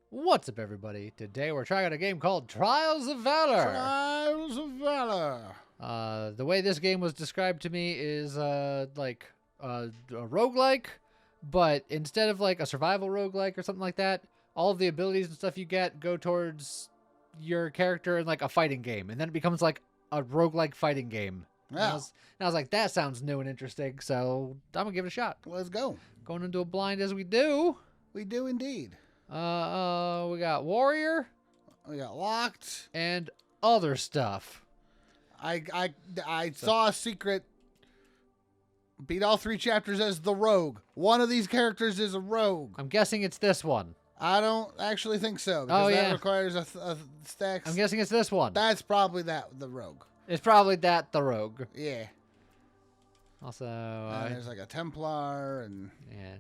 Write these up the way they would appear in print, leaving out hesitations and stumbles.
What's up, everybody? Today we're trying out a game called Trials of Valor. Trials of Valor. The way this game was described to me is like a roguelike, but instead of like a survival roguelike or something like that, all of the abilities and stuff you get go towards your character in like a fighting game, and then it becomes like a roguelike fighting game. And I Yeah. was like, that sounds new and interesting, so I'm gonna give it a shot. Let's go. Going into a blind as we do. We do indeed. We got warrior We got locked. and other stuff. I saw a secret. Beat all 3 chapters as the rogue. One of these characters is a rogue. I'm guessing it's this one. I don't actually think so because that requires a stack. I'm guessing it's this one. That's probably the rogue. It's probably that, the rogue. Yeah. Also, And there's like a Templar and yeah.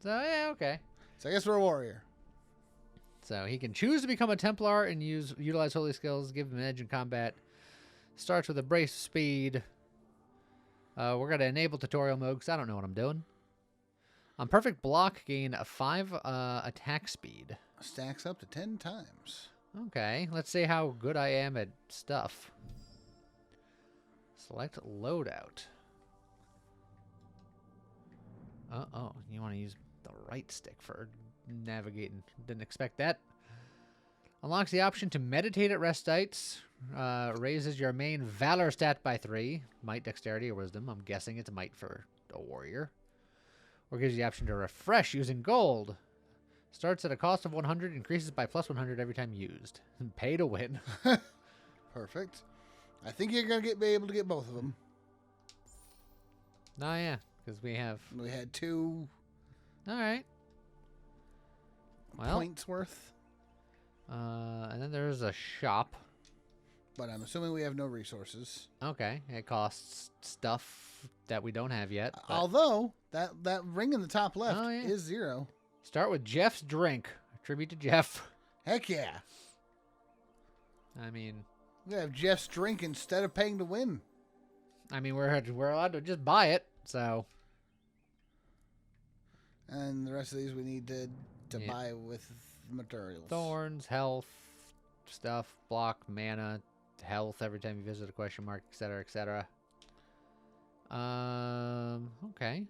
So, yeah, okay. so I guess we're a warrior. So he can choose to become a Templar and utilize holy skills, give him an edge in combat. Starts with a brace of speed. We're going to enable tutorial mode because I don't know what I'm doing. On perfect block, gain a 5 attack speed. Stacks up to 10 times. Okay, let's see how good I am at stuff. Select loadout. Oh, you want to use the right stick for navigating. Didn't expect that. Unlocks the option to meditate at rest sites. Raises your main Valor stat by 3. Might, dexterity, or wisdom. I'm guessing it's might for a warrior. Or gives you the option to refresh using gold. Starts at a cost of 100, increases by plus 100 every time used. Pay to win. Perfect. I think you're gonna be able to get both of them. Oh, yeah, because we have... We had 2 All right. Well, points worth, and then there's a shop. but I'm assuming we have no resources. Okay, it costs stuff that we don't have yet. but- Although that ring in the top left Oh, yeah. is 0. Start with Jeff's drink. A tribute to Jeff. Heck yeah. I mean, We have Jeff's drink instead of paying to win. we're allowed to just buy it. So And the rest of these we need to Yeah. buy with materials. thorns, health, stuff, block, mana, health every time you visit a question mark, etc., etc. Okay.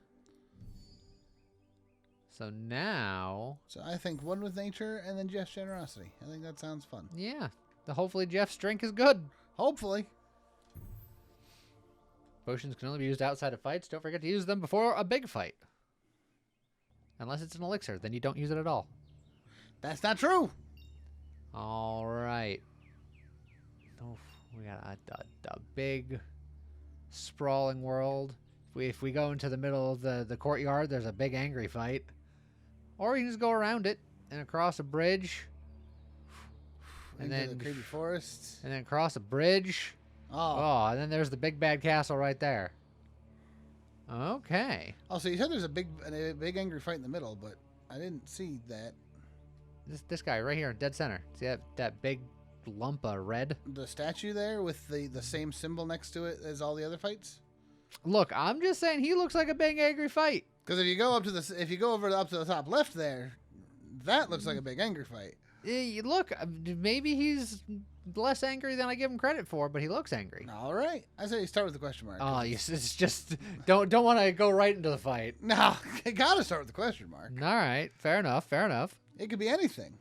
So now, So I think one with nature and then Jeff's generosity. I think that sounds fun. yeah, hopefully Jeff's drink is good. Hopefully. Potions can only be used outside of fights. Don't forget to use them before a big fight. Unless it's an elixir, then you don't use it at all. That's not true. All right. Oh, we got a big, sprawling world. If we go into the middle of the courtyard, there's a big angry fight. Or you can just go around it and across a bridge. And Into then the creepy forest. and then cross a bridge. Oh. Oh, and then there's the big bad castle right there. Okay. Oh, so you said there's a big angry fight in the middle, but I didn't see that. This guy right here in dead center. See that big lump of red? The statue there with the same symbol next to it as all the other fights. Look, I'm just saying he looks like a big angry fight. Because if you go up to up to the top left there, that looks like a big angry fight. Look, maybe he's less angry than I give him credit for, but he looks angry. All right, I say you start with the question mark. Oh, it's just don't want to go right into the fight. No, you gotta start with the question mark. All right, fair enough. It could be anything.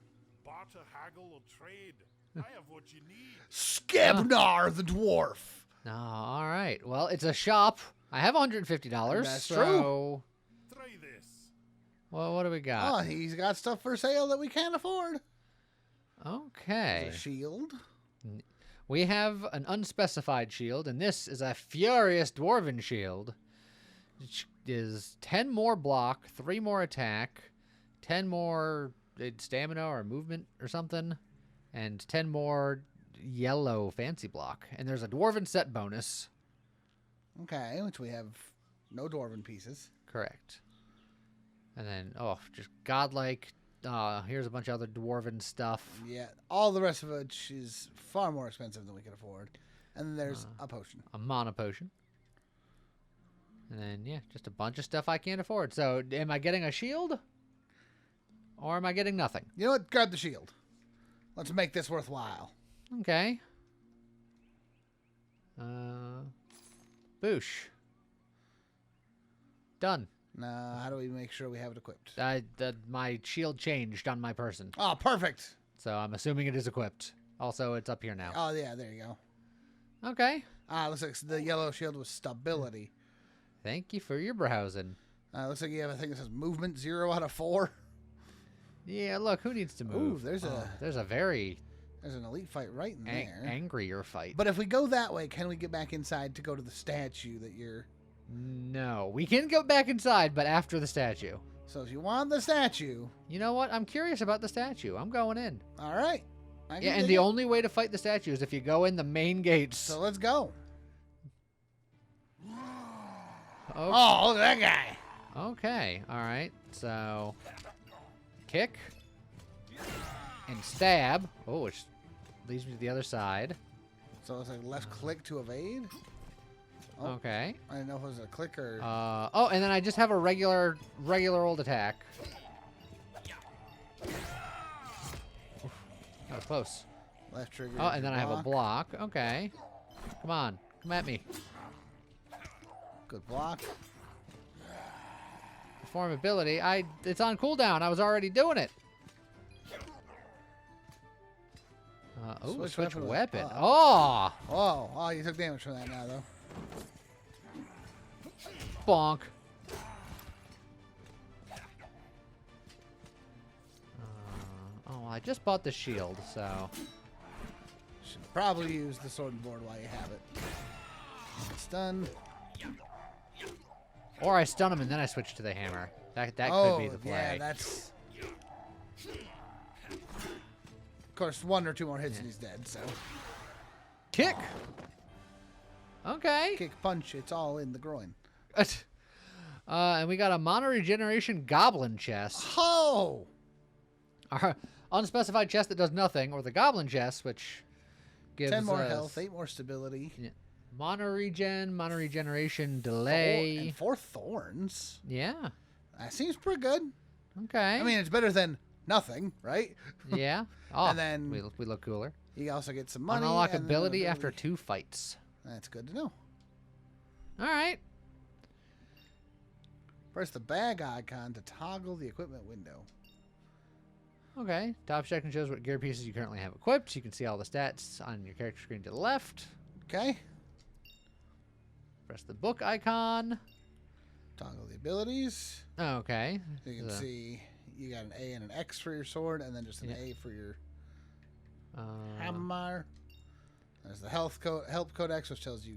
Barter, haggle, or trade. I have what you need. Skebnar the dwarf. No, all right. Well, it's a shop. I have $150. That's so, Try this. well, what do we got? Oh, he's got stuff for sale that we can't afford. Okay. There's a shield. We have an unspecified shield, and this is a furious dwarven shield. Which is 10 more block, 3 more attack, 10 more stamina or movement or something, and 10 more yellow fancy block. And there's a dwarven set bonus. Okay, which we have no dwarven pieces. Correct. And then, just godlike. Here's a bunch of other dwarven stuff. Yeah, all the rest of it is far more expensive than we can afford. And then there's a potion. A mana potion. And then, yeah, just a bunch of stuff I can't afford. So, am I getting a shield? Or am I getting nothing? You know what? Grab the shield. Let's make this worthwhile. Okay. Boosh. Done. Now, how do we make sure we have it equipped? My shield changed on my person. Oh, perfect. So I'm assuming it is equipped. Also, it's up here now. Oh, yeah, there you go. Okay. Looks like the yellow shield was stability. Thank you for your browsing. Looks like you have a thing that says movement 0 out of 4. Yeah, look, who needs to move? Ooh, there's a very an elite fight right in there. angrier fight. But if we go that way, can we get back inside to go to the statue that you're... No, we can go back inside, but after the statue. So if you want the statue... You know what? I'm curious about the statue. I'm going in. All right. Yeah, and the only way to fight the statue is if you go in the main gates. So let's go. Okay. Oh, look at that guy. Okay, all right. So, kick and stab. Oh, which leads me to the other side. So it's like left click to evade. Oh, Okay. I didn't know if it was a click or... Oh, and then I just have a regular old attack. Oof, that was close. left trigger. Oh, and then I have a block. Okay. Come on. Come at me. Good block. Perform ability. It's on cooldown. I was already doing it. Oh, switch weapon. Oh! Oh, you took damage from that now, though. Bonk. Oh, I just bought the shield, so... Should probably use the sword and board while you have it. Stun. Or I stun him and then I switch to the hammer. That Oh, could be the play. yeah, that's... Of course, 1 or 2 more hits and he's dead, so... Kick! Okay. Kick, punch, it's all in the groin. And we got a mana regeneration goblin chest. Oh! Our unspecified chest that does nothing, or the goblin chest, which gives 10 more us health, 8 more stability. Yeah. Mana regeneration delay. And 4 thorns. Yeah. That seems pretty good. Okay. I mean, it's better than nothing, right? Yeah. Oh, And then- we look cooler. You also get some money. Unlock and then ability after 2 fights. That's good to know. All right. Press the bag icon to toggle the equipment window. Okay. Top section shows what gear pieces you currently have equipped. You can see all the stats on your character screen to the left. Okay. Press the book icon. Toggle the abilities. Okay. So you can see you got an A and an X for your sword, and then just an A for your hammer. There's the help codex, which tells you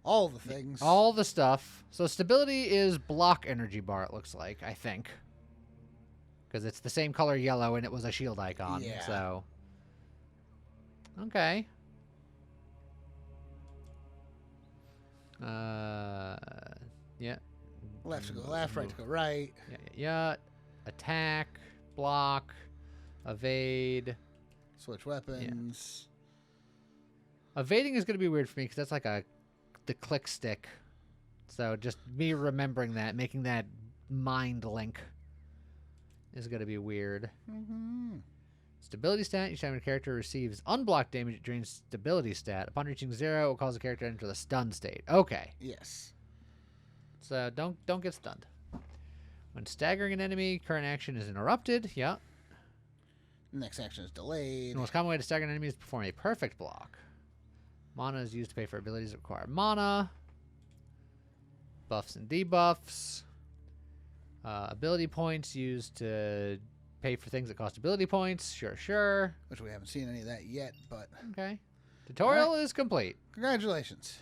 all the things. All the stuff. So stability is block energy bar, it looks like, I think. Because it's the same color yellow and it was a shield icon. Yeah. So. Okay. Yeah. Left to go left, right to go right. Yeah. Attack, block, evade. Switch weapons. Evading is going to be weird for me because that's like the click stick. So just me remembering that, making that mind link is going to be weird. Mm-hmm. Stability stat. Each time a character receives unblocked damage, it drains stability stat. Upon reaching 0, it will cause the character to enter the stun state. Okay. Yes. So don't get stunned. When staggering an enemy, current action is interrupted. Yeah. Next action is delayed. The most common way to stagger an enemy is to perform a perfect block. Mana is used to pay for abilities that require mana. Buffs and debuffs. Ability points used to pay for things that cost ability points. Sure. Which we haven't seen any of that yet, but... Okay. Tutorial is complete. Congratulations.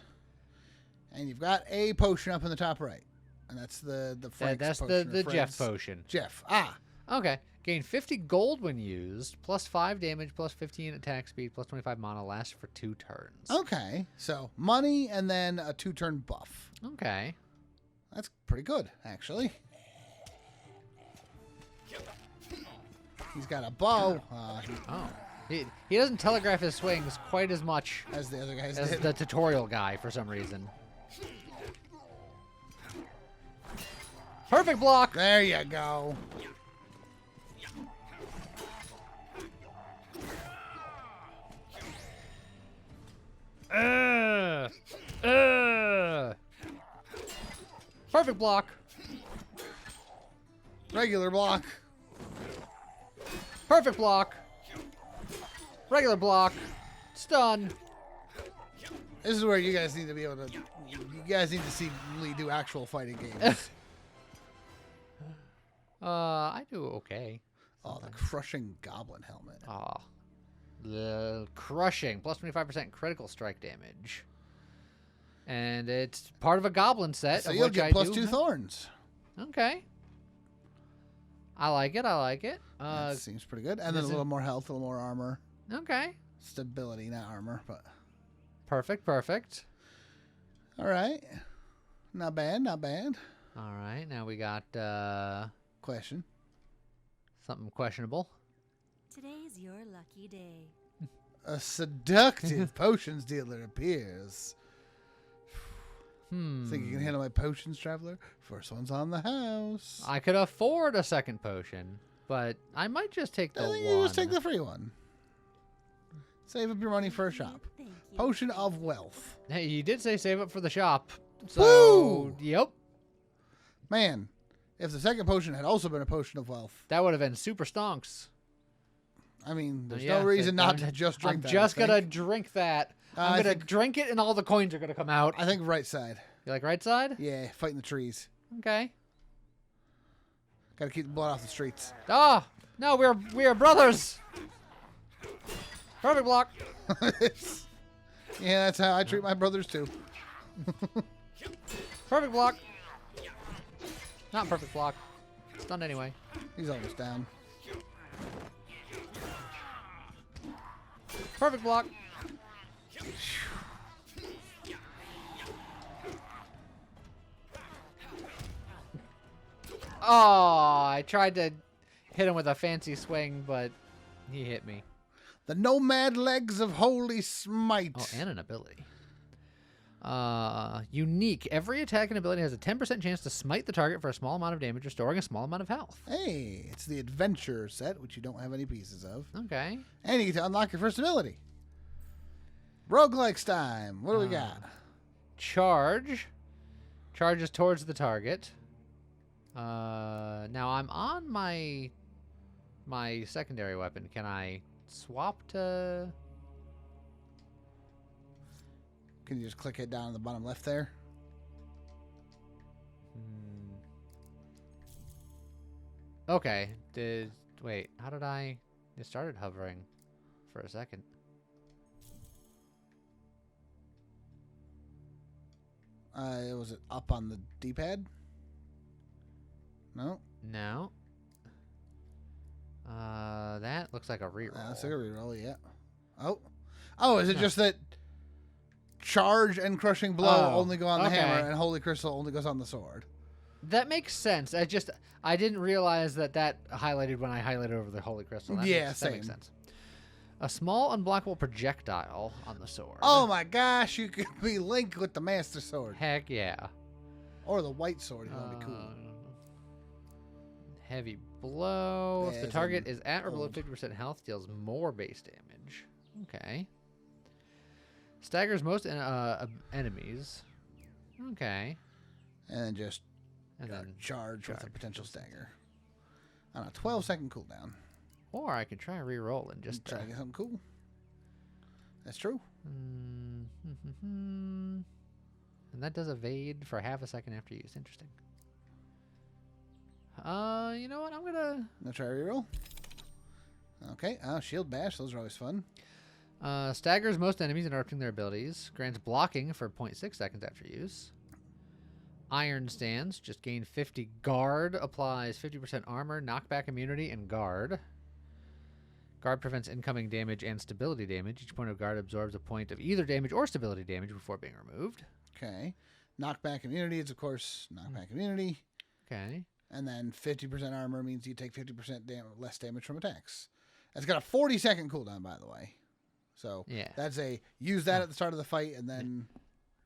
And you've got a potion up in the top right. And that's the Frank's That's potion. the or Jeff Fred's. potion. Jeff. Ah. Okay. Gain 50 gold when used, plus 5 damage, plus 15 attack speed, plus 25 mana, lasts for 2 turns. Okay. So, money and then a 2-turn buff. Okay. That's pretty good, actually. He's got a bow. He doesn't telegraph his swings quite as much As the other guys as did. the tutorial guy for some reason. Perfect block. There you go. Perfect block. Regular block. Perfect block. Regular block. Stun. This is where you guys need to be able to. You guys need to see Lee do actual fighting games. I do okay. Oh, the crushing goblin helmet. Oh. The crushing. Plus 25% critical strike damage. And it's part of a goblin set. So of you'll which get I plus do 2 have- thorns. Okay. I like it. I like it. That seems pretty good. And then a is it- little more health, a little more armor. Okay. Stability, not armor, but. Perfect. Perfect. All right. Not bad, not bad. All right. Now we got Question. something questionable. Today's your lucky day. A seductive potions dealer appears. Think you can handle my potions, traveler? First one's on the house. I could afford a second potion, but I might just take the I one. think you just take the free one. Save up your money for a shop. Thank you. Potion of wealth. Hey, you did say save up for the shop. So, Woo! yep. Man, if the second potion had also been a potion of wealth, That would have been super stonks. I mean, there's Yeah, no reason so not I'm- to just drink I'm that. just I gonna think. drink that. I I'm gonna think- drink it, and all the coins are gonna come out. I think right side. You like right side? Yeah, fighting the trees. Okay. Gotta keep the blood off the streets. Ah, no, we are brothers. Perfect block. Yeah, that's how I treat my brothers too. Perfect block. Not perfect block. Stunned anyway. He's almost down. Perfect block. Oh, I tried to hit him with a fancy swing, but he hit me. The nomad legs of holy smite. Oh, and an ability. Unique. Every attack and ability has a 10% chance to smite the target for a small amount of damage, restoring a small amount of health. Hey, it's the adventure set, which you don't have any pieces of. Okay. And you get to unlock your first ability. Roguelike's time. What do we got? Charge. Charges towards the target. Now I'm on my secondary weapon. Can I swap to? Can you just click it down on the bottom left there? Okay. Wait? How did I? It started hovering for a second. Was it up on the D-pad? No. No. That looks like a reroll. That's like a reroll, yeah. Oh, is it just that charge and crushing blow Oh, only go on the okay. hammer and holy crystal only goes on the sword? That makes sense. I didn't realize that highlighted when I highlighted over the holy crystal. That Yeah, that makes same. sense. A small unblockable projectile on the sword. Oh my gosh, you could be Link with the Master Sword. Heck yeah. Or the white sword if you want to be cool. Heavy blow. Yeah, If the it's target is at or below old. 50% health, deals more base damage. Okay. Staggers most enemies. Okay. And then just And then, charge with a charge. potential stagger. On a 12-second cooldown. or I could try re-roll and just Try to get something cool. That's true. And that does evade for half a second after use. Interesting. You know what? I'm gonna Try a reroll. Okay. Shield bash. Those are always fun. staggers most enemies interrupting their abilities. Grants blocking for 0.6 seconds after use. Iron stance. Just gain 50 guard. Applies 50% armor, knockback immunity, and guard. Guard prevents incoming damage and stability damage. Each point of guard absorbs a point of either damage or stability damage before being removed. Okay. Knockback immunity is, of course, knockback immunity. Okay. And then 50% armor means you take 50% less damage from attacks. It's got a 40-second cooldown, by the way. So Yeah. that's use that at the start of the fight, and then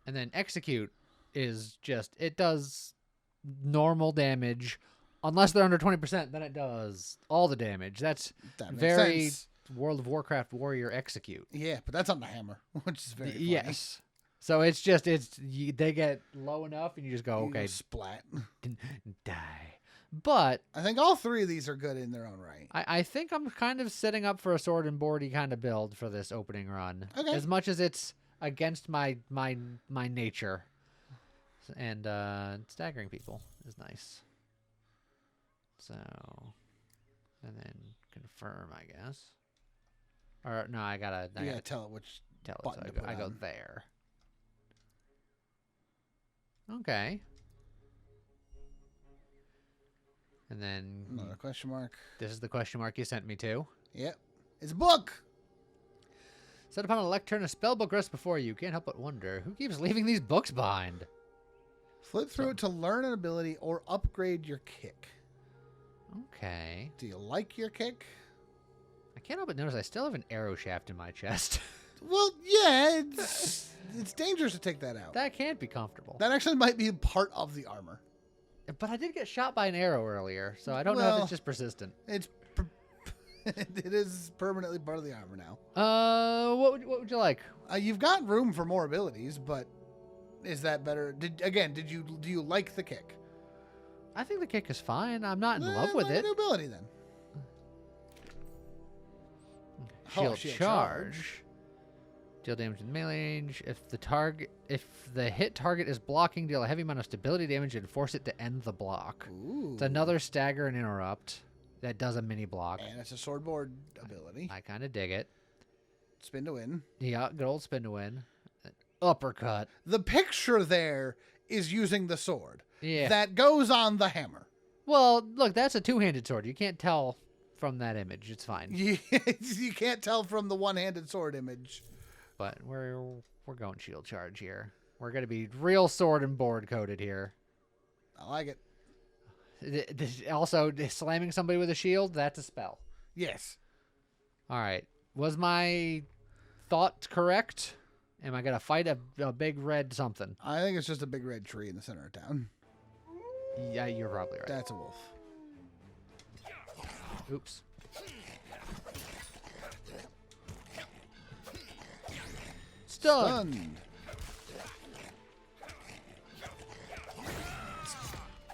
And then execute is just, it does normal damage. Unless they're under 20%, then it does all the damage. That's that makes very sense. World of Warcraft warrior execute. Yeah, but that's on the hammer, which is very funny. Yes. So it's just they get low enough, and you just go, You okay, splat. die. But I think all three of these are good in their own right. I think I'm kind of setting up for a sword and boardy kind of build for this opening run. Okay. As much as it's against my nature. And staggering people is nice. So, and then confirm, I guess. Or no, I gotta Tell it which tell it. button So to put I go on. there. Okay. And then Another question mark. this is the question mark you sent me to. Yep. It's a book. Set upon a lectern, a spellbook rests before you. Can't help but wonder, who keeps leaving these books behind? Flip through it to learn an ability or upgrade your kick. Okay. Do you like your kick? I can't help but notice I still have an arrow shaft in my chest. Well, yeah, it's dangerous to take that out. That can't be comfortable. That actually might be part of the armor. But I did get shot by an arrow earlier, so I don't know if Well- it's just persistent. It is permanently part of the armor now. What would you like? You've got room for more abilities, but is that better? Do you like the kick? I think the kick is fine. I'm not in love with Like it. an ability then. Shield shield charge. Deal damage in melee range. If the hit target is blocking, deal a heavy amount of stability damage and force it to end the block. Ooh. It's another stagger and interrupt that does a mini block. And it's a swordboard ability. I kind of dig it. Spin to win. Yeah, good old spin to win. Uppercut. The picture there is using the sword. Yeah. That goes on the hammer. Well, look, that's a two-handed sword. You can't tell from that image. It's fine. You can't tell from the one-handed sword image. But we're going shield charge here. We're gonna be real sword and board coded here. I like it. Also, slamming somebody with a shield, that's a spell. Yes. All right. Was my thought correct? Am I gonna fight a big red something? I think it's just a big red tree in the center of town. Yeah, you're probably right. That's a wolf. Oops. Stunned.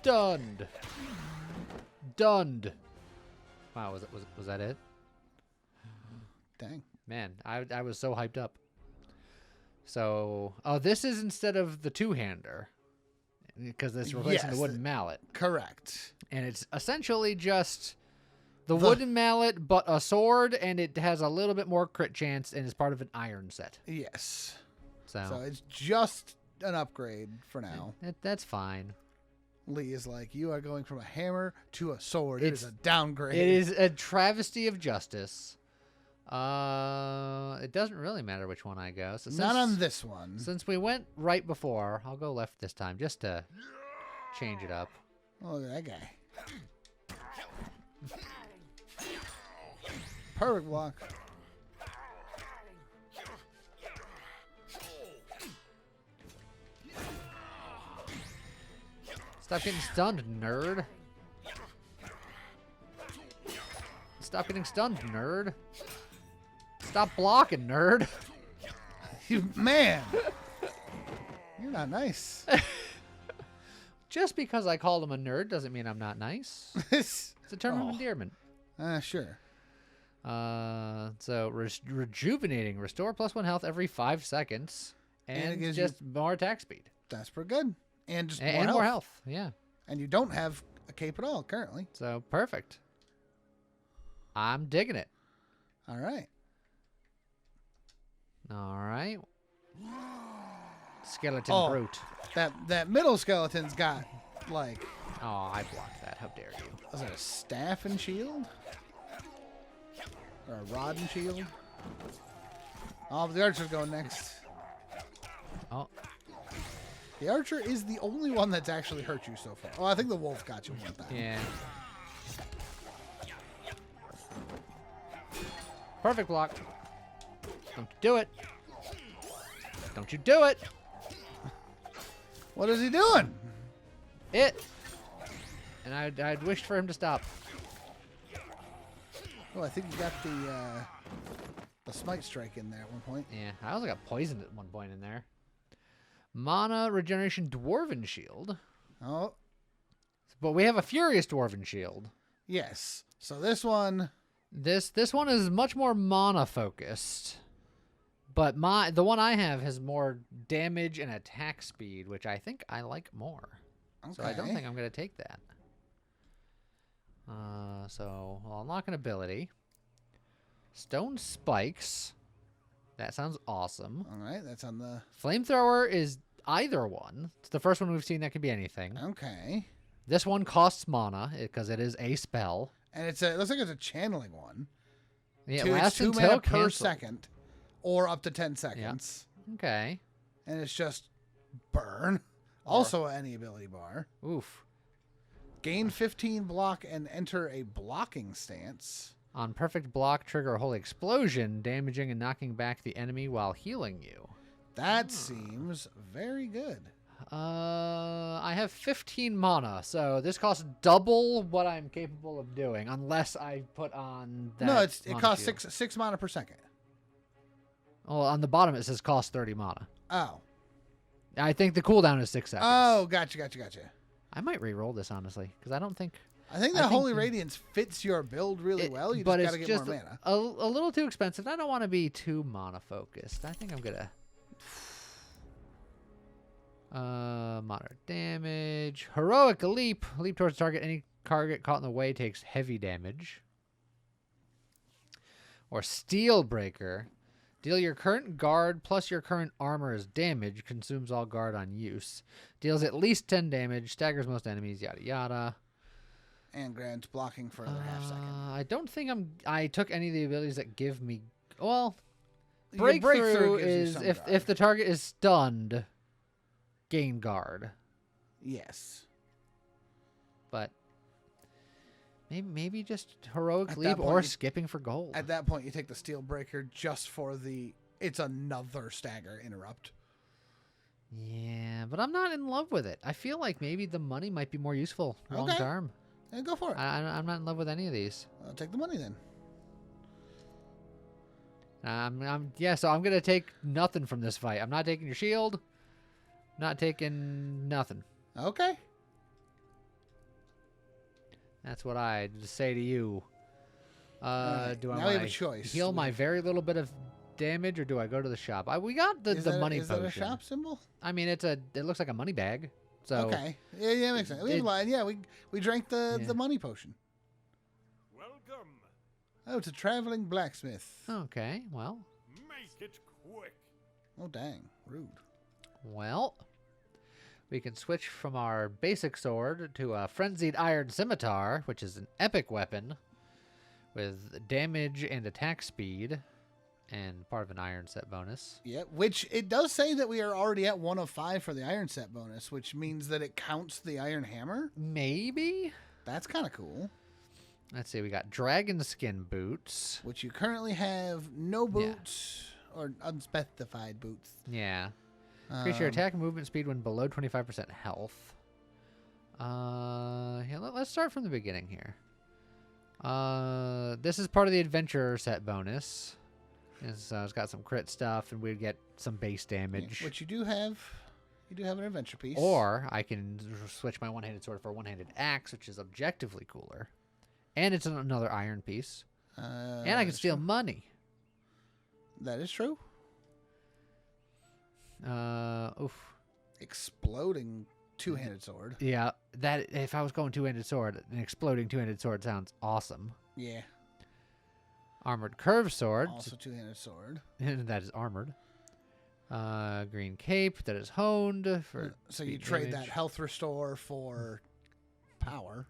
Stunned. Dunned. Wow, was that it? Dang. Man, I was so hyped up. So, this is instead of the two-hander, because it's replacing Yes, the wooden mallet, Correct. and it's essentially just the wooden mallet, but a sword, and it has a little bit more crit chance, and is part of an iron set. Yes. So, So it's just an upgrade for now. that's fine. Lee is like, you are going from a hammer to a sword. It is It's- a downgrade. It is a travesty of justice. It doesn't really matter which one I go. So Not on this one. Since we went right before, I'll go left this time just to change it up. Oh, look at that guy. Perfect block. Stop getting stunned, nerd. Stop getting stunned, nerd. Stop blocking, nerd. Man. You're not nice. Just because I called him a nerd doesn't mean I'm not nice. It's a term of endearment. Sure. So rejuvenating, restore +1 health every 5 seconds, And it and gives just more attack speed That's pretty good. And just and more health. Yeah, And you don't have a cape at all currently. so perfect. I'm digging it. All right. All right, skeleton Oh. brute. That middle skeleton's got like, Oh, I blocked that. How dare you? was that a staff and shield? Or a rod and shield? Oh, but the archer's going next. Oh, The archer is the only one that's actually hurt you so far. Oh, I think the wolf got you one time. yeah. Perfect block. Don't you do it. Don't you do it. What is he doing? It. And I'd wished for him to stop. Oh, I think you got the smite strike in there at one point. Yeah, I also got poisoned at one point in there. Mana regeneration Dwarven Shield. Oh, But we have a Furious Dwarven Shield. yes. So this one, This one is much more mana focused. But the one I have has more damage and attack speed, which I think I like more. okay. So I don't think I'm going to take that. So I'll unlock an ability. Stone Spikes. That sounds awesome. All right, that's on the. Flamethrower is either one. It's the first one we've seen that can be anything. Okay. This one costs mana because it is a spell. And it looks like it's a channeling one. Yeah, it It's lasts 2 until mana per cancelled. second, or up to 10 seconds. Okay. And it's just burn. Also, any ability bar. Oof. Gain 15 block and enter a blocking stance. On perfect block, trigger a holy explosion, damaging and knocking back the enemy while healing you. That seems very good. I have 15 mana, so this costs double what I'm capable of doing, unless I put on that. No, it mana costs shield. six mana per second. Oh, on the bottom it says cost 30 mana. Oh. I think the cooldown is 6 seconds. Oh, gotcha. I might re-roll this, honestly, because I don't think... I think that Holy Radiance fits your build really well. You just but got to it's get just more mana. a little too expensive. I don't want to be too mana-focused. I think I'm going to... Moderate damage. Heroic Leap. Leap towards target. Any target caught in the way takes heavy damage. Or Steel Breaker. Deal your current guard plus your current armor as damage. Consumes all guard on use. Deals at least 10 damage. Staggers most enemies. Yada yada. And grants blocking for another half second. I don't think I took any of the abilities that give me... Well, Your breakthrough gives you is some if guard. the target is stunned, gain guard. Yes. But maybe just heroic At that leap point, or you- skipping for gold. At that point, you take the Steel Breaker just for the... It's another stagger interrupt. Yeah, but I'm not in love with it. I feel like maybe the money might be more useful long Okay. term. And go for it. I'm not in love with any of these. I'll take the money then. So I'm gonna take nothing from this fight. I'm not taking your shield. Not taking nothing. Okay. That's what I say to you. Alright, Do I now we have a wanna choice. heal my very little bit of damage, or do I go to the shop? We got the money Is potion. that a shop symbol? I mean, it looks like a money bag. So Okay. Yeah, makes sense. We have a line. Yeah, we drank the Yeah. money potion. Welcome. Oh, it's a traveling blacksmith. okay, well, Make it quick. Oh, dang. Rude. we can switch from our basic sword to a frenzied iron scimitar, which is an epic weapon with damage and attack speed, and part of an iron set bonus. Yeah, which it does say that we are already at 1 of 5 for the iron set bonus, which means that it counts the iron hammer. Maybe. That's kind of cool. Let's see. We got dragon skin boots. Which you currently have no boots or unspecified boots. Yeah. Increase your Um, attack and movement speed when below 25% health. Yeah, let's start from the beginning here. This is part of the adventure set bonus. And so it's got some crit stuff, and we'd get some base yeah, damage. which you do have. You do have an adventure piece. Or I can switch my one-handed sword for a one-handed axe, which is objectively cooler. And it's another iron piece. And I can steal money. That is true. Oof. Exploding two-handed sword. Yeah, that if I was going two-handed sword, an exploding two-handed sword sounds awesome. Yeah. Armored curved sword. Also two-handed sword. That is armored. Green cape that is honed for. So you speed trade damage. that health restore for power.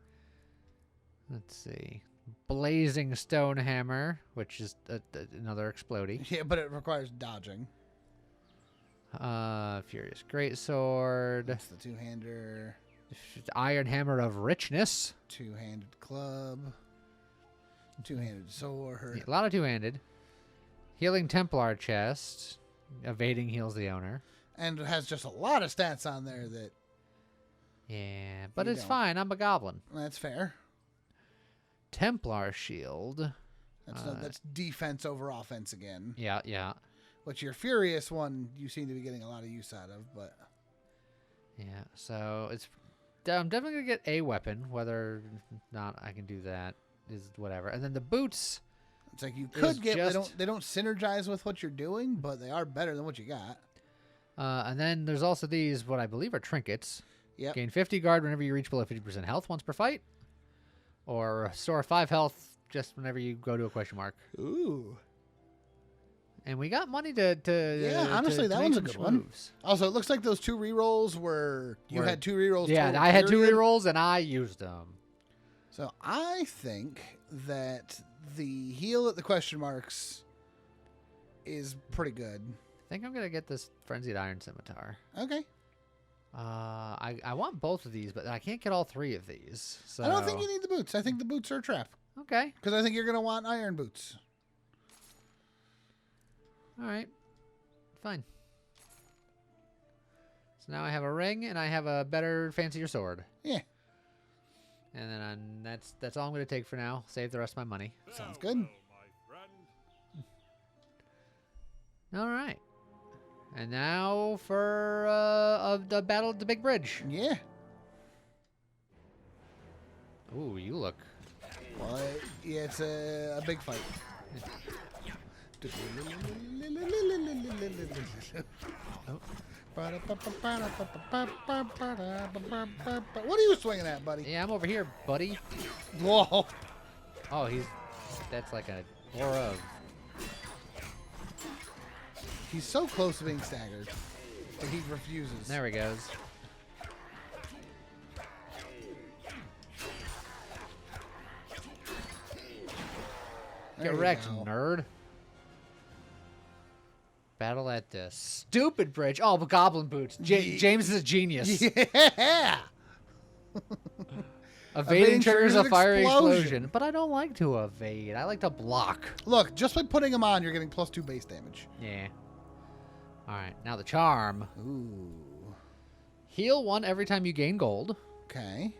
Let's see. Blazing stone hammer, which is another exploding. Yeah, but it requires dodging. Furious greatsword. That's the two-hander. Iron hammer of richness. Two-handed club. Two-handed sword. Yeah, a lot of two-handed. Healing Templar chest. Evading heals the owner. And it has just a lot of stats on there that... Yeah, but You it's don't. fine. I'm a goblin. That's fair. Templar shield. That's defense over offense again. Yeah. Which your Furious one, you seem to be getting a lot of use out of, but... Yeah, so I'm definitely gonna get a weapon. Whether or not I can do that is whatever. And then the boots. It's like you Is could get. just- They don't synergize with what you're doing, but they are better than what you got. And then there's also these, what I believe are trinkets. Yep. Gain 50 guard whenever you reach below 50% health once per fight. Or restore 5 health just whenever you go to a question mark. Ooh. And we got money to Yeah, honestly, that make one's a some good one. moves. Also, it looks like those 2 rerolls were you Were- had 2 rerolls. Yeah, total, I had 2 period. rerolls and I used them. So I think that the heal at the question marks is pretty good. I think I'm going to get this Frenzied Iron Scimitar. Okay. I want both of these, but I can't get all 3 of these. So I don't think you need the boots. I think the boots are a trap. Okay. Because I think you're going to want iron boots. All right. Fine. So now I have a ring and I have a better, fancier sword. Yeah. And then that's all I'm going to take for now. Save the rest of my money. Sounds good. Farewell, my friend. All right. And now for the battle at the big bridge. Yeah. Ooh, you look. Well, yeah, it's a big fight. What are you swinging at, buddy? Yeah, I'm over here, buddy. Whoa. Oh, that's like a aura of. He's so close to being staggered, but he refuses. There he goes. There Get you wrecked, go. nerd. Battle at the stupid bridge. Oh, but goblin boots. James is a genius. Yeah. Evading triggers a triggers fiery explosion. explosion. But I don't like to evade. I like to block. Look, just by putting him on, you're getting +2 base damage. Yeah. All right. Now the charm. Ooh. Heal 1 every time you gain gold. Okay.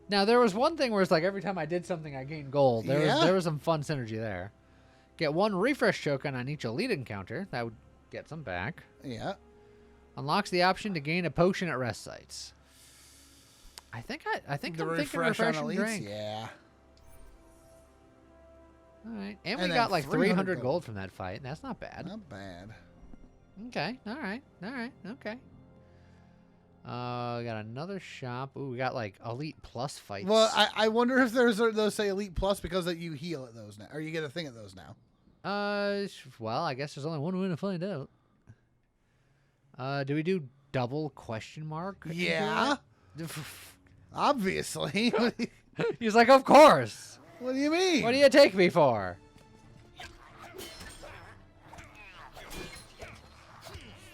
Now there was one thing where it's like every time I did something, I gained gold. Yeah. There was some fun synergy there. Get 1 refresh token on each elite encounter. That would get some back. Yeah. Unlocks the option to gain a potion at rest sites. I think I'm thinking refresh on and elites? drink. Yeah. All right, and we And got then like 300 300 gold. gold from that fight. That's not bad. Not bad. Okay, all right, okay. We got another shop. Ooh, we got like elite plus fights. Well, I wonder if there's those say Elite Plus because that you heal at those now, or you get a thing at those now. Well, I guess there's only one way to find out. Do we do double question mark? Yeah. Obviously. He's like, of course. What do you mean? What do you take me for?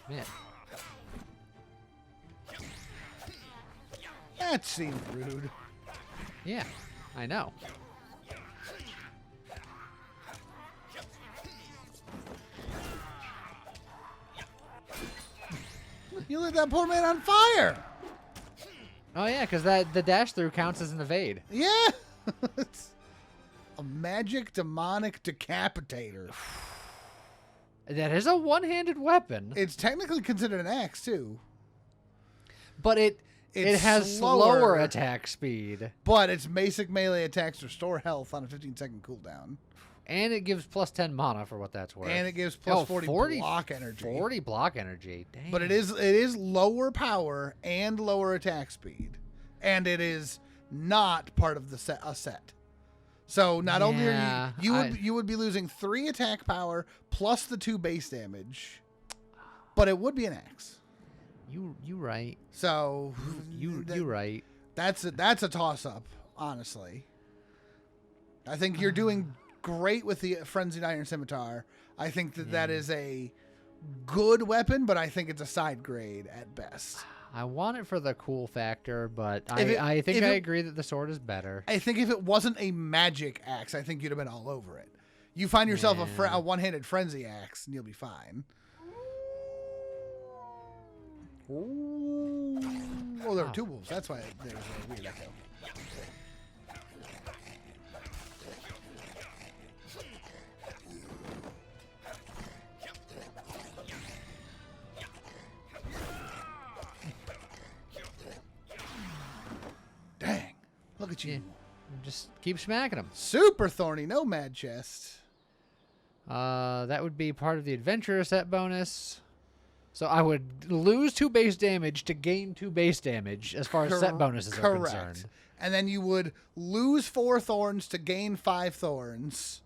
Man. That seemed rude. Yeah, I know. You lit that poor man on fire. Oh yeah, because the dash through counts as an evade. Yeah. It's a magic demonic decapitator. That is a one-handed weapon, It's technically considered an axe too, but it It's has slower. slower attack speed, but its basic melee attacks restore health on a 15-second cooldown, and it gives plus 10 mana for what that's worth. and it gives plus Oh, 40 block energy. 40 block energy. Dang. But it is lower power and lower attack speed, and it is not part of the set. So not only Yeah, are you would be losing 3 attack power plus the 2 base damage, but it would be an axe. You right. So You that- right. That's a toss up, honestly. I think you're doing great with the Frenzied Iron Scimitar. I think that is a good weapon, but I think it's a side grade at best. I want it for the cool factor, but If I think if I it- agree that the sword is better. I think if it wasn't a magic axe, I think you'd have been all over it. You find yourself Yeah. a one-handed frenzy axe, and you'll be fine. Ooh. Oh, there were 2 wolves. That's why there was a weird echo. at you. Yeah. Just keep smacking them. Super thorny nomad chest. That would be part of the adventurer set bonus. So I would lose 2 base damage to gain 2 base damage as far as set bonuses are concerned. And then you would lose 4 thorns to gain 5 thorns,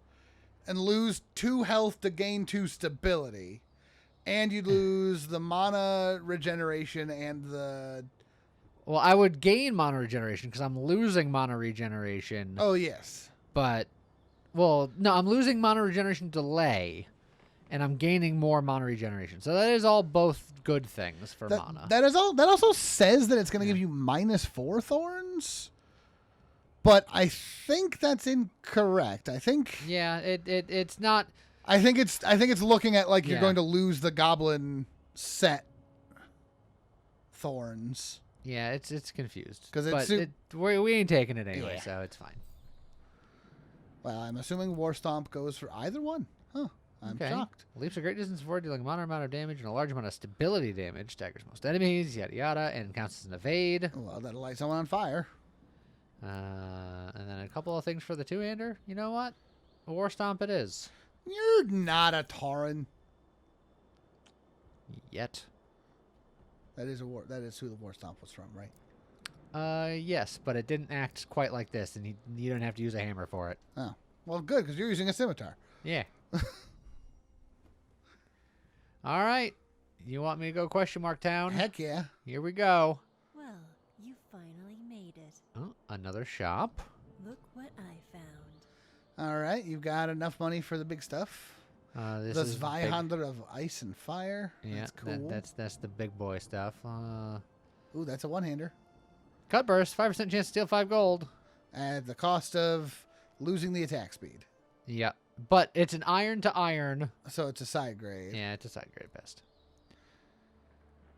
and lose 2 health to gain 2 stability. And you'd lose the mana regeneration and the... Well, I would gain mana regeneration because I'm losing mana regeneration. Oh, yes. But, well, no, I'm losing mana regeneration delay, and I'm gaining more mana regeneration. So that is all both good things for mana. That is all. That also says that it's going to give you -4 thorns. But I think that's incorrect. I think... Yeah, it's not... I think it's looking at like you're going to lose the goblin set thorns. Yeah, it's confused. Because we ain't taking it anyway, so it's fine. Well, I'm assuming War Stomp goes for either one. Huh. I'm shocked. Leaps a great distance forward, dealing a moderate amount of damage and a large amount of stability damage. Staggers most enemies, yada yada, and counts as an evade. Well, that'll light someone on fire. And then a couple of things for the two-hander. You know what? A War Stomp it is. You're not a Tauren. Yet. That is who the War Stomp was from, right? Yes, but it didn't act quite like this, and you don't have to use a hammer for it. Oh. Well, good, because you're using a scimitar. Yeah. All right. You want me to go question mark town? Heck yeah. Here we go. Well, you finally made it. Oh, another shop. Look what I found. All right, you've got enough money for the big stuff. This the is big. Zweihander of Ice and Fire. Yeah, That's cool. that's the big boy stuff. Ooh, that's a one-hander. Cut burst, 5% chance to steal 5 gold. At the cost of losing the attack speed. Yeah, but it's an iron to iron. So it's a side grade. Yeah, it's a side grade best.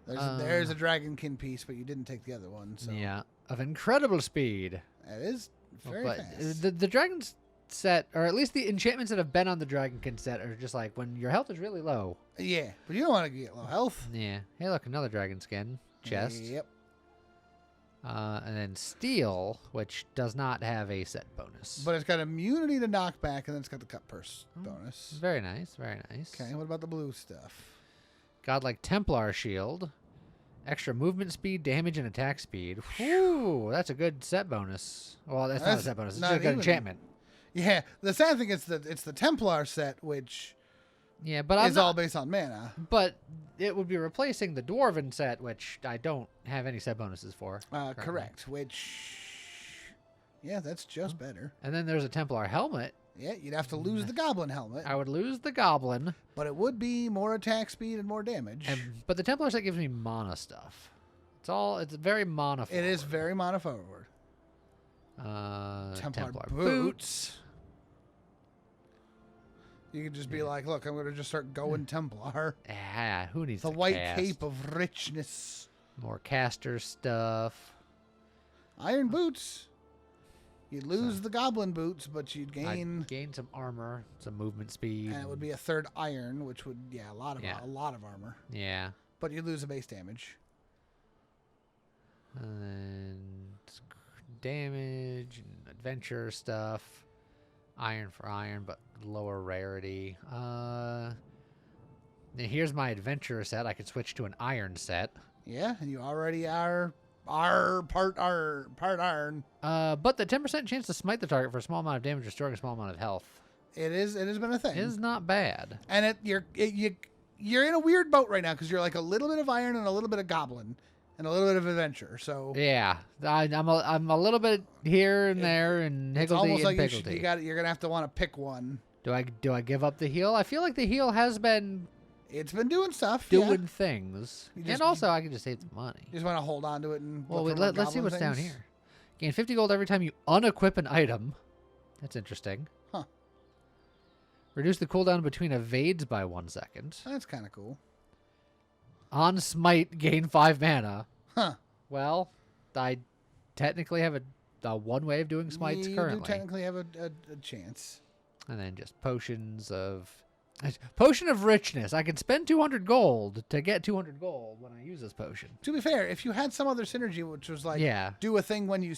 There's a dragonkin piece, but you didn't take the other one. So Yeah, of incredible speed. that is very but fast. the dragon's set, or at least the enchantments that have been on the dragonkin set, are just like when your health is really low. Yeah, but you don't want to get low health. Yeah. Hey, look, another dragon skin chest. Yep. And then steel, which does not have a set bonus. But it's got immunity to knockback, and then it's got the cut purse bonus. Very nice, very nice. Okay, what about the blue stuff? Godlike Templar shield. Extra movement speed, damage, and attack speed. Whew, that's a good set bonus. Well, that's not a set bonus. It's not just a good even- enchantment. Yeah, the sad thing is that it's the Templar set, which Yeah, but is all based on mana. But it would be replacing the Dwarven set, which I don't have any set bonuses for. currently. Correct, which... Yeah, that's just better. And then there's a Templar helmet. Yeah, you'd have to lose the Goblin helmet, I would lose the Goblin, but it would be more attack speed and more damage. but the Templar set gives me mana stuff. It's very mana forward. It is very mana forward. Templar boots. You could just be like, look, I'm going to just start going Templar. Yeah, who needs The to white cast? cape of richness. More caster stuff. Iron boots. You'd lose the goblin boots, but you'd gain... I'd gain some armor, some movement speed. And it would be a third iron, which would, a lot of armor. Yeah. But you'd lose the base damage. And then damage and adventure stuff. Iron for iron, but lower rarity. Now here's my adventurer set. I could switch to an iron set. Yeah, and you already are part iron. But the 10% chance to smite the target for a small amount of damage, restoring a small amount of health, It has been a thing. is not bad. And you're in a weird boat right now because you're like a little bit of iron and a little bit of goblin and a little bit of adventure. So Yeah, I'm a little bit here and there and it's higgledy almost and like piggledy. you're gonna have to want to pick one. Do I give up the heal? I feel like the heal has been It's been doing stuff. doing things, You just- and also I can just save some money. You just want to hold on to it and. Well, look for more let's see goblin what's down things. here. Gain 50 gold every time you unequip an item. That's interesting. Huh. Reduce the cooldown between evades by 1 second. That's kind of cool. On smite, gain 5 mana. Huh. Well, I technically have a one way of doing smites you currently. do technically have a chance. And then just potions of Potion of Richness. I can spend 200 gold to get 200 gold when I use this potion. To be fair, if you had some other synergy, which was like, Yeah. do a thing when you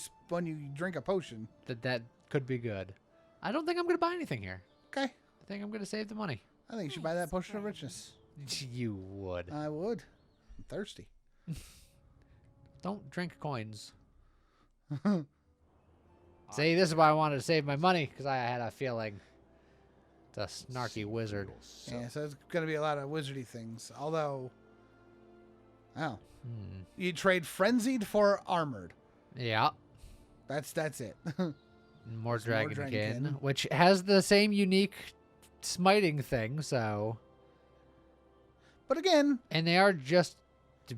drink a potion. That could be good. I don't think I'm going to buy anything here. Okay. I think I'm going to save the money. I think you should buy that potion of richness. You would. I would. I'm thirsty. Don't drink coins. See, this is why I wanted to save my money, because I had a feeling it's a snarky wizard. Yeah, so it's going to be a lot of wizardy things. Although, oh, you trade frenzied for armored. Yeah. That's it. More Dragonkin, Dragonkin. which has the same unique smiting thing, so... But again... And they are just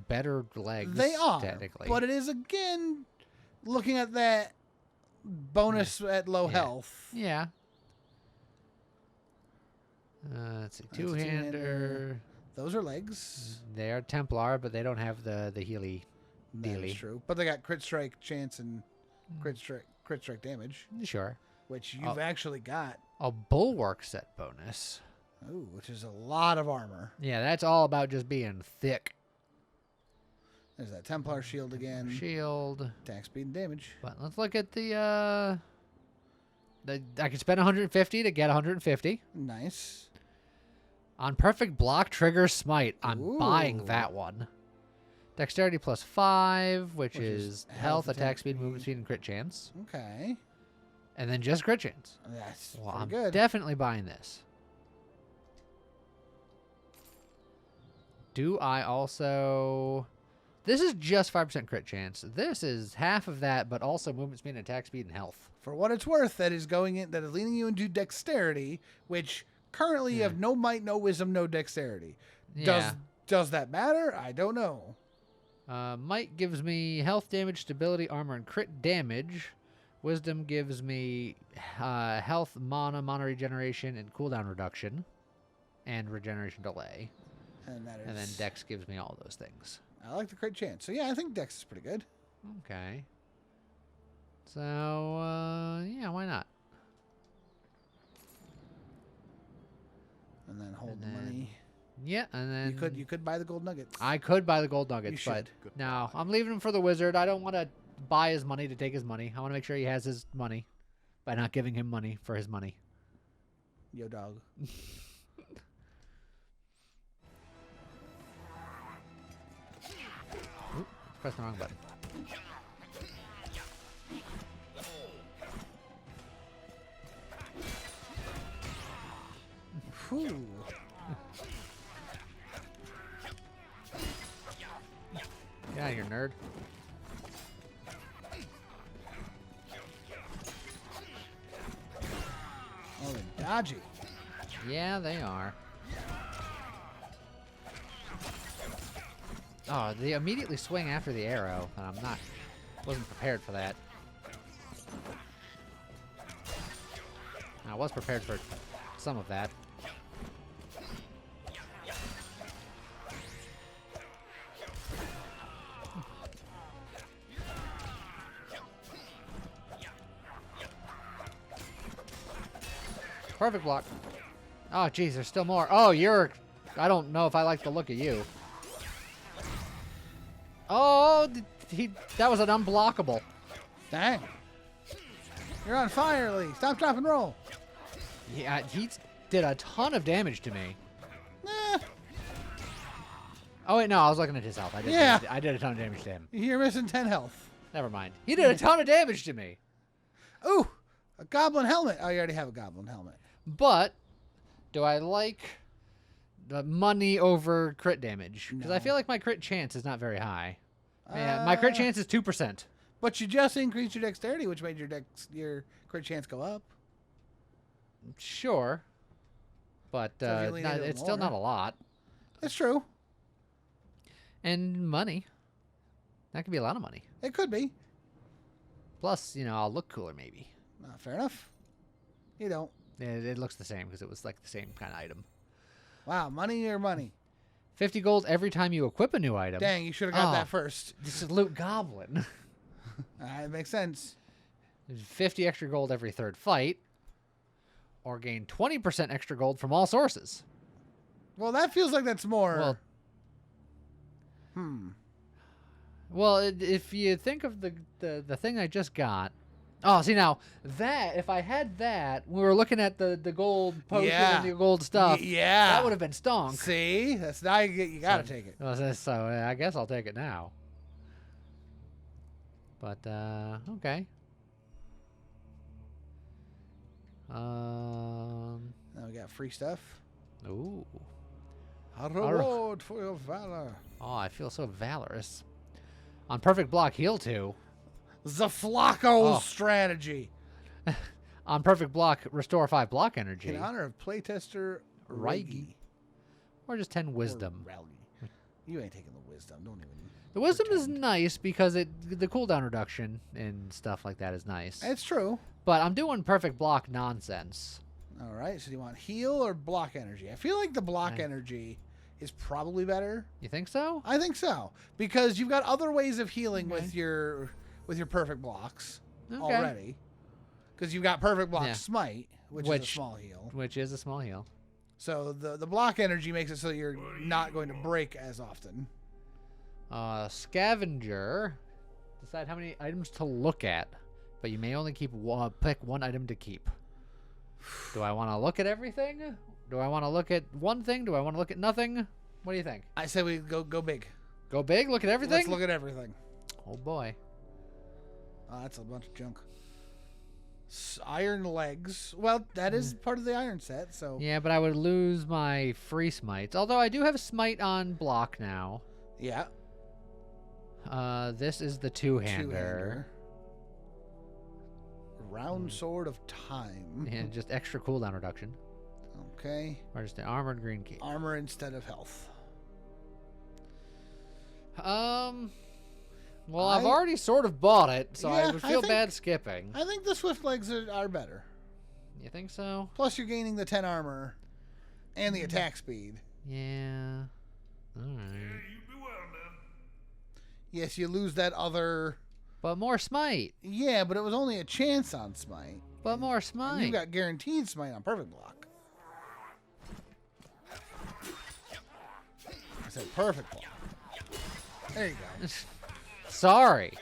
better legs, They are, technically. but it is, again, looking at that bonus at low health. Yeah. Let's see. That's a Two-hander. two-hander. Those are legs. They are Templar, but they don't have the Healy. That is true. But they got crit strike chance and crit strike damage, Sure. which you've actually got. A Bulwark set bonus. Ooh, which is a lot of armor. Yeah, that's all about just being thick. There's that Templar shield again. Shield. Attack speed and damage. But let's look at I can spend 150 to get 150. Nice. On perfect block trigger smite, I'm Ooh. buying that one. Dexterity +5, which is health, attack speed, movement speed, and crit chance. Okay. And then just crit chance. That's Well, pretty I'm good. definitely buying this. Do I also... This is just 5% crit chance. This is half of that, but also movement speed and attack speed and health. For what it's worth, that is leading you into dexterity, which currently you have no might, no wisdom, no dexterity. Yeah. Does that matter? I don't know. Might gives me health damage, stability, armor, and crit damage. Wisdom gives me health, mana regeneration, and cooldown reduction, and regeneration delay. And that is. And then Dex gives me all those things. I like the crit chance. So yeah, I think dex is pretty good. Okay. So yeah, why not? And then hold And the then- money. Yeah, and then You could buy the gold nuggets. I could buy the gold nuggets, You but should. no, I'm leaving him for the wizard. I don't want to buy his money to take his money. I want to make sure he has his money by not giving him money for his money. Yo, dog. Press the wrong button. Whew. Get out of here, nerd. Oh, they're dodgy. Yeah, they are. Oh, they immediately swing after the arrow, and wasn't prepared for that. I was prepared for some of that. Perfect block. Oh, geez, there's still more. Oh, I don't know if I like the look of you. Oh, that was an unblockable. Dang. You're on fire, Lee. Stop, drop, and roll. Yeah, he did a ton of damage to me. Nah. Oh, wait, no, I was looking at his health. I did a ton of damage to him. You're missing 10 health. Never mind. He did a ton of damage to me. Ooh, a goblin helmet. Oh, you already have a goblin helmet. But do I like the money over crit damage? Because I No. feel like my crit chance is not very high. Yeah, my crit chance is 2%. But you just increased your dexterity, which made your crit chance go up. Sure. But So if you lean into it it's still more. not a lot. That's true. And money. That could be a lot of money. It could be. Plus, I'll look cooler maybe. Fair enough. You don't. It looks the same because it was like the same kind of item. Wow, money or money? 50 gold every time you equip a new item. Dang, you should have got Oh. that first. This is Loot Goblin. It makes sense. 50 extra gold every third fight. Or gain 20% extra gold from all sources. Well, that feels like that's more. Well, Well, if you think of the thing I just got. Oh, see now that if I had that, we were looking at the gold potion and the gold stuff. Yeah. That would have been stonk. See, that's now you gotta take it. So I guess I'll take it now. But okay. Now we got free stuff. Ooh. A reward for your valor. Oh, I feel so valorous. On perfect block, heal 2. The Flacco Oh. strategy. On perfect block, restore 5 block energy. In honor of playtester Raigi. Or just 10 wisdom. You ain't taking the wisdom. Don't even. The wisdom is pretend. nice because the cooldown reduction and stuff like that is nice. It's true. But I'm doing perfect block nonsense. All right. So do you want heal or block energy? I feel like the block energy is probably better. You think so? I think so because you've got other ways of healing Okay. with your perfect blocks Okay. already. Because you've got perfect block Yeah. smite, which is a Which- small heal. Which is a small heal. So the block energy makes it so you're not going to break as often. Scavenger. Decide how many items to look at, but you may only pick one item to keep. Do I want to look at everything? Do I want to look at one thing? Do I want to look at nothing? What do you think? I say we go big. Go big? Look at everything? Let's look at everything. Oh boy. Oh, that's a bunch of junk. Iron legs. Well, that is part of the iron set, so Yeah, but I would lose my free smites. Although I do have smite on block now. yeah. This is the two-hander. Two-hander. Round sword of time. And just extra cooldown reduction. Okay. Or just an armored green key. Armor instead of health. Well, I've already sort of bought it, so I Yeah, would I feel think- bad skipping. I think the swift legs are better. You think so? Plus, you're gaining the 10 armor and the attack speed. Yeah. Alright. You be well then. Yes, you lose that other. But more smite. Yeah, but it was only a chance on smite. But more And smite. you got guaranteed smite on perfect block. I said perfect block. There you go. Sorry.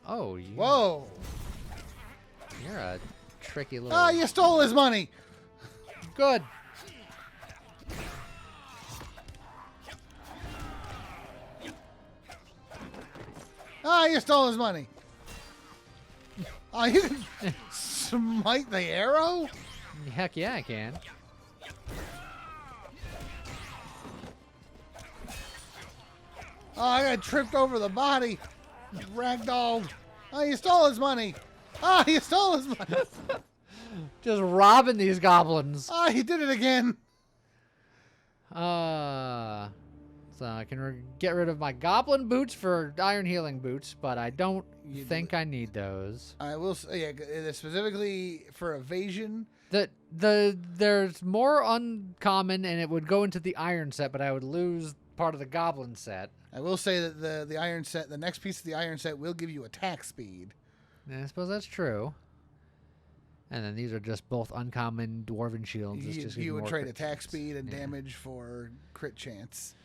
Oh, Whoa. you're a tricky little... Ah, you stole his money. Good. Ah, you stole his money. Oh, you can smite the arrow? Heck yeah, I can. Oh, I got tripped over the body. Ragdolled. Oh, you stole his money. Ah, you stole his money. Just robbing these goblins. Ah, he did it again. So I can get rid of my goblin boots for iron healing boots, but I don't think I need those. I will say, yeah, specifically for evasion. There's more uncommon, and it would go into the iron set, but I would lose part of the goblin set. I will say that the iron set, the next piece of the iron set, will give you attack speed. Yeah, I suppose that's true. And then these are just both uncommon dwarven shields. It's just You would more trade crit attack chance. speed and Yeah. damage for crit chance.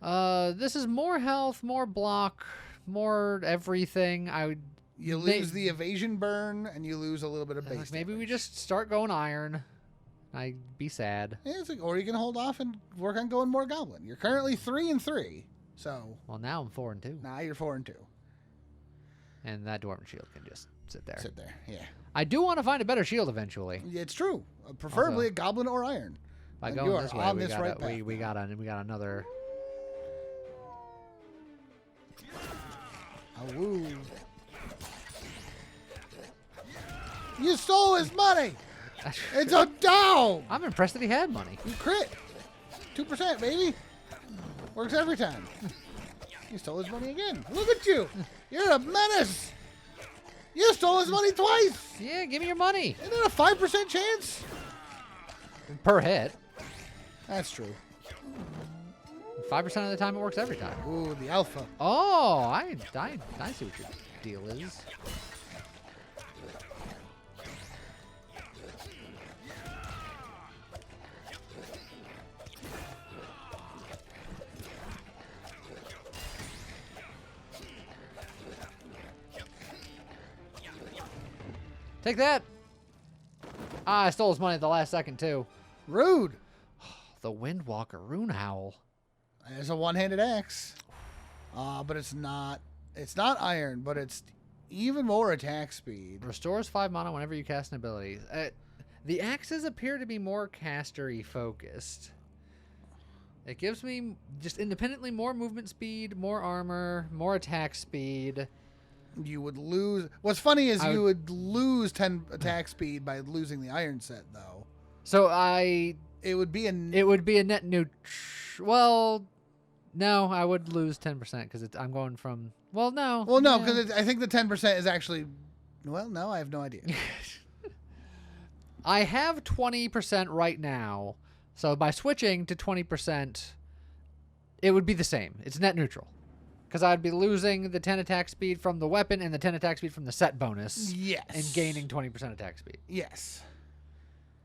This is more health, more block, more everything. I would. You May- lose the evasion burn, and you lose a little bit of base. Maybe we damage. just start going iron. I'd be sad. Yeah, or you can hold off and work on going more goblin. You're currently 3 and 3, so Well, now I'm 4 and 2, now you're 4 and 2. and that dwarven shield can just sit there. Sit there, yeah. I do want to find a better shield eventually. It's true. Preferably Also- a goblin or iron. By And going you are this way, on we this got right path we now. got another. Oh, woo. You stole his money. It's a dog. I'm impressed that he had money. You crit. 2%, baby. Works every time. You stole his money again. Look at you. You're a menace. You stole his money twice. Yeah, give me your money Isn't it a 5% chance? per hit. That's true. 5% of the time it works every time. Ooh, the alpha. Oh, I see what your deal is. Take that. Ah, I stole his money at the last second, too. Rude. The Windwalker Rune Howl. There's a one-handed axe. But it's not iron, but it's even more attack speed. Restores 5 mana whenever you cast an ability. The axes appear to be more castery focused. It gives me just independently more movement speed, more armor, more attack speed. You would lose. What's funny is you would lose 10 attack speed by losing the iron set, though. So it would be a net neutral. Well, no, I would lose 10% because I'm going from. Well, no. Well, no, because I think the 10% is actually. Well, no, I have no idea. I have 20% right now, so by switching to 20%, it would be the same. It's net neutral. Because I'd be losing the 10 attack speed from the weapon and the 10 attack speed from the set bonus. Yes. And gaining 20% attack speed. Yes.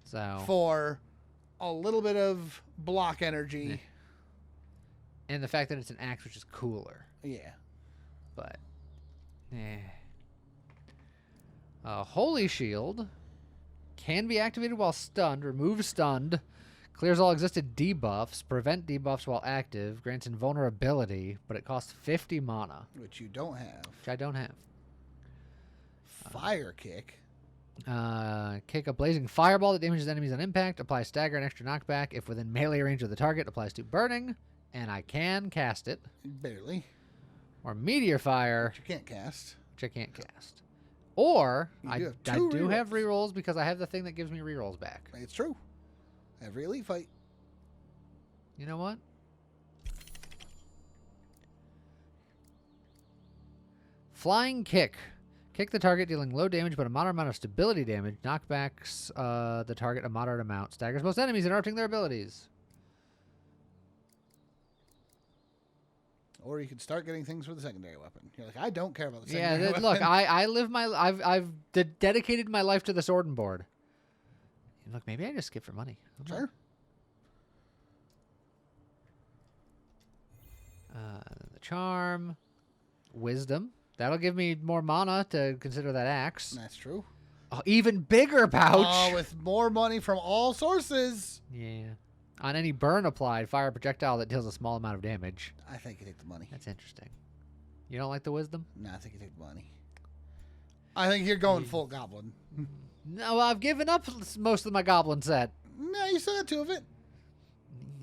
So. For a little bit of block energy. And the fact that it's an axe, which is cooler. Yeah. But. Holy Shield. Can be activated while stunned. Removes stunned. Clears all existed debuffs. Prevent debuffs while active. Grants invulnerability. But it costs 50 mana. Which you don't have. Which I don't have. Fire kick. Kick a blazing fireball that damages enemies on impact. Apply stagger and extra knockback. If within melee range of the target, applies to burning. And I can cast it. Barely. Or meteor fire. Which you can't cast. Which I can't cast. Or I do rerolls. have rerolls because I have the thing that gives me rerolls back. It's true. Every elite fight. You know what? Flying kick. Kick the target, dealing low damage but a moderate amount of stability damage. Knockbacks the target a moderate amount. Staggers most enemies, interrupting their abilities. Or you could start getting things for the secondary weapon. You're like, I don't care about the secondary weapon. Look, I live my. I've dedicated my life to the sword and board. And look, maybe I just skip for money. Sure. The charm, wisdom. That'll give me more mana to consider that axe. That's true. Oh, even bigger pouch. Oh, with more money from all sources. Yeah. On any burn applied, fire a projectile that deals a small amount of damage. I think you take the money. That's interesting. You don't like the wisdom? No, I think you take the money. I think you're going full goblin. No, I've given up most of my goblin set. No, you still got 2 of it.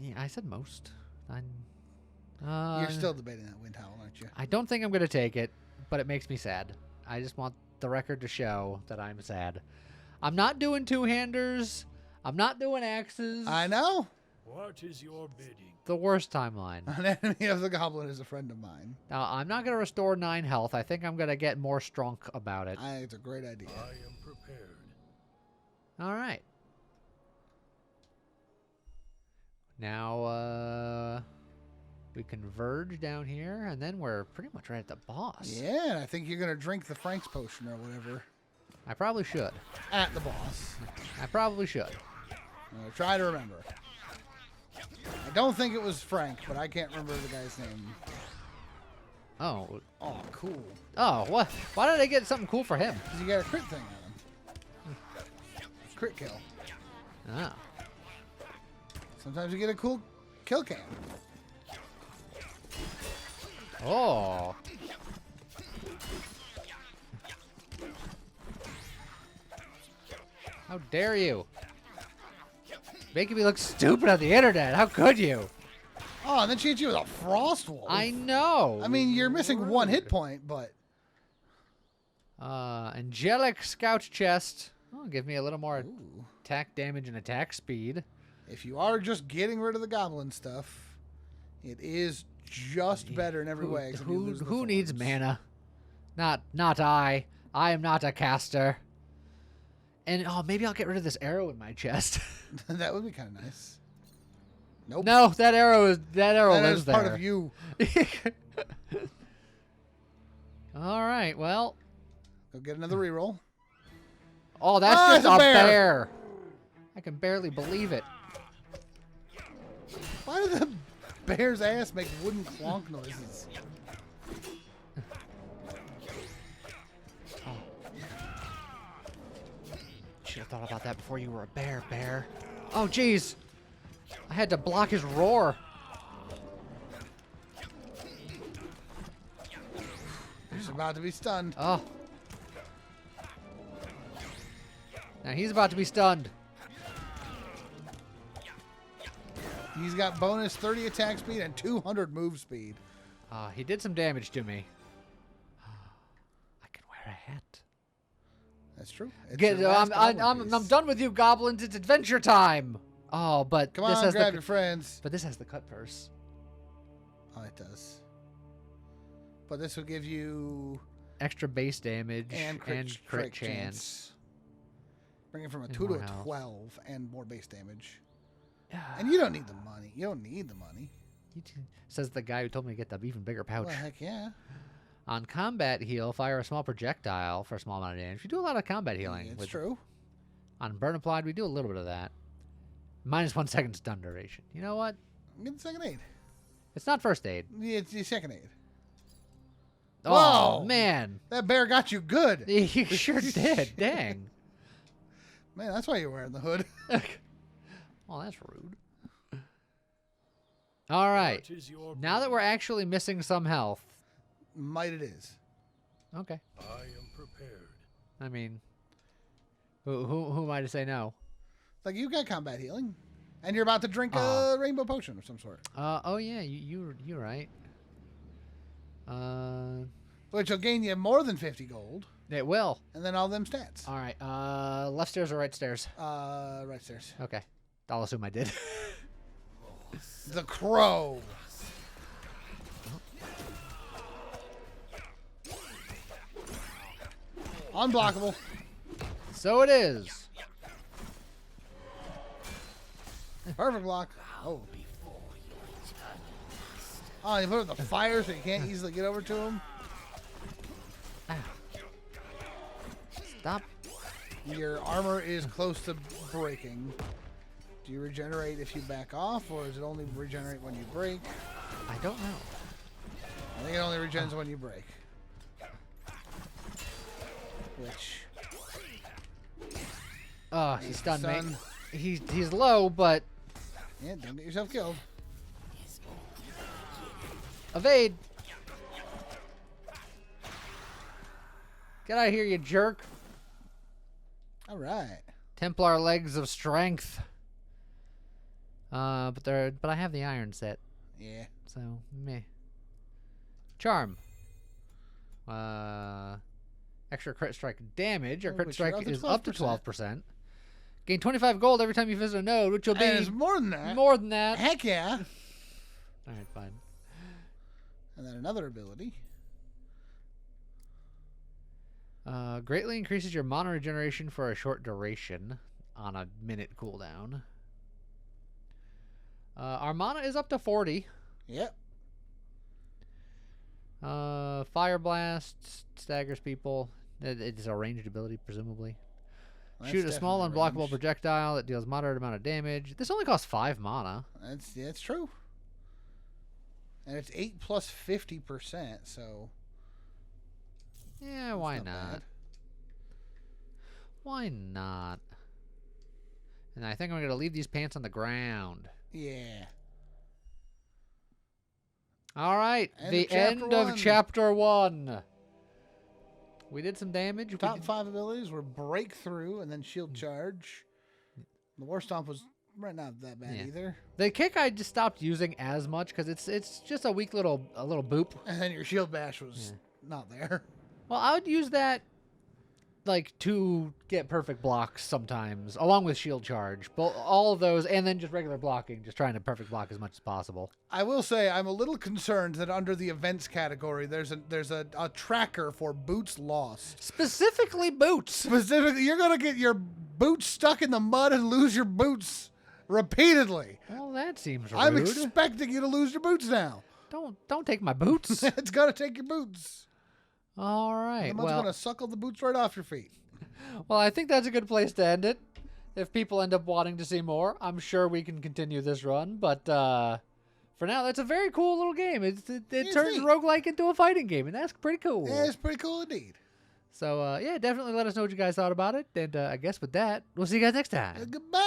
Yeah, I said most. You're still debating that wind howl, aren't you? I don't think I'm going to take it, but it makes me sad. I just want the record to show that I'm sad. I'm not doing two-handers. I'm not doing axes. I know. What is your bidding? The worst timeline. An enemy of the goblin is a friend of mine. Now, I'm not going to restore 9 health. I think I'm going to get more strong about it. I think it's a great idea. I am prepared. All right. Now, we converge down here, and then we're pretty much right at the boss. Yeah, and I think you're going to drink the Frank's potion or whatever. I probably should. At the boss. I probably should. I'm going to try to remember. I don't think it was Frank, but I can't remember the guy's name. Oh. Oh, cool. Oh, what? Why did I get something cool for him? Because you got a crit thing on him. Crit kill. Oh. Sometimes you get a cool kill cam. Oh. How dare you? Making me look stupid on the internet. How could you? Oh, and then she hit you with a frost wolf. I know. I mean, you're missing 1 hit point, but... Angelic Scout Chest. Oh, give me a little more Ooh. attack damage and attack speed. If you are just getting rid of the goblin stuff, it is just better in every way. except you lose the Who needs thorns. mana? Not I. I am not a caster. And maybe I'll get rid of this arrow in my chest. That would be kind of nice. Nope. No, that arrow that lives is there. part of you. All right, well. Go get another reroll. Oh, that's Ah, just it's a a bear. bear. I can barely believe it. Why did the bear's ass make wooden clonk noises? thought about that before you were a bear. Oh, jeez. I had to block his roar. He's about to be stunned. Oh. Now he's about to be stunned. He's got bonus 30 attack speed and 200 move speed. He did some damage to me. I can wear a hat. That's true. It's Get, your last goblin I'm piece. done with you, goblins. It's adventure time. Oh, but Come this on, has grab the your friends. but this has the cut purse. Oh, it does. But this will give you Extra base damage and crit chance. Bring it from a And 2 to more a health. 12 and more base damage. And you don't need the money. You don't need the money. Says the guy who told me to get the even bigger pouch. Well, heck yeah. On combat heal, fire a small projectile for a small amount of damage. We do a lot of combat healing. It's true. On burn applied, we do a little bit of that. -1 second stun duration. You know what? Get the second aid. It's not first aid. Yeah, it's the second aid. Oh, Whoa. man. That bear got you good. He sure did. Dang. Man, that's why you're wearing the hood. Oh, that's rude. All right. What is your Now that we're actually missing some health. Might it is. Okay. I am prepared. I mean, who am I to say no? Like, you got combat healing. And you're about to drink a rainbow potion of some sort. Oh yeah, you're right. Which will gain you more than 50 gold. It will. And then all them stats. All right. Left stairs or right stairs? Right stairs. Okay. I'll assume I did. The crow. Unblockable. So it is. Perfect block. Oh. Oh, you put it in the fire so you can't easily get over to him. Stop. Your armor is close to breaking. Do you regenerate if you back off, or does it only regenerate when you break? I don't know. I think it only regens when you break. Which... Oh, he stunned me. Stun. He's low, but Yeah, don't get yourself killed. evade. Get out of here, you jerk. All right. Templar legs of strength. But I have the iron set, Yeah. so meh. Charm. Extra crit strike damage. Our Oh, crit which you're strike up to is up to 12%. 12%. Gain 25 gold every time you visit a node, which will be And it's more than that. more than that. Heck yeah. All right, fine. And then another ability. Greatly increases your mana regeneration for a short duration on a minute cooldown. Our mana is up to 40. Yep. Fire blast staggers people. It's a ranged ability, presumably. That's Shoot a small definitely unblockable ranged. projectile that deals moderate amount of damage. This only costs 5 mana. That's true. And it's 8 plus 50%, so Yeah, that's why not not? bad. Why not? And I think I'm going to leave these pants on the ground. Yeah. All right, End the of chapter end of one. chapter 1. We did some damage. We Top did- 5 abilities were breakthrough and then shield charge. The war stomp was not that bad Yeah. either. The kick I just stopped using as much because it's just a weak little boop. And then your shield bash was not there. Well, I would use that like to get perfect blocks sometimes, along with shield charge. But all of those, and then just regular blocking, just trying to perfect block as much as possible. I will say I'm a little concerned that under the events category there's a tracker for boots lost. Specifically boots. Specifically, you're gonna get your boots stuck in the mud and lose your boots repeatedly. Well, that seems rude. I'm expecting you to lose your boots now. Don't take my boots. It's gonna take your boots. All right. The mud's Well, gonna suckle the boots right off your feet. I think that's a good place to end it. If people end up wanting to see more, I'm sure we can continue this run. But for now, that's a very cool little game. It turns neat. roguelike into a fighting game, and that's pretty cool. Yeah, it's pretty cool indeed. So, yeah, definitely let us know what you guys thought about it. And I guess with that, we'll see you guys next time. Goodbye.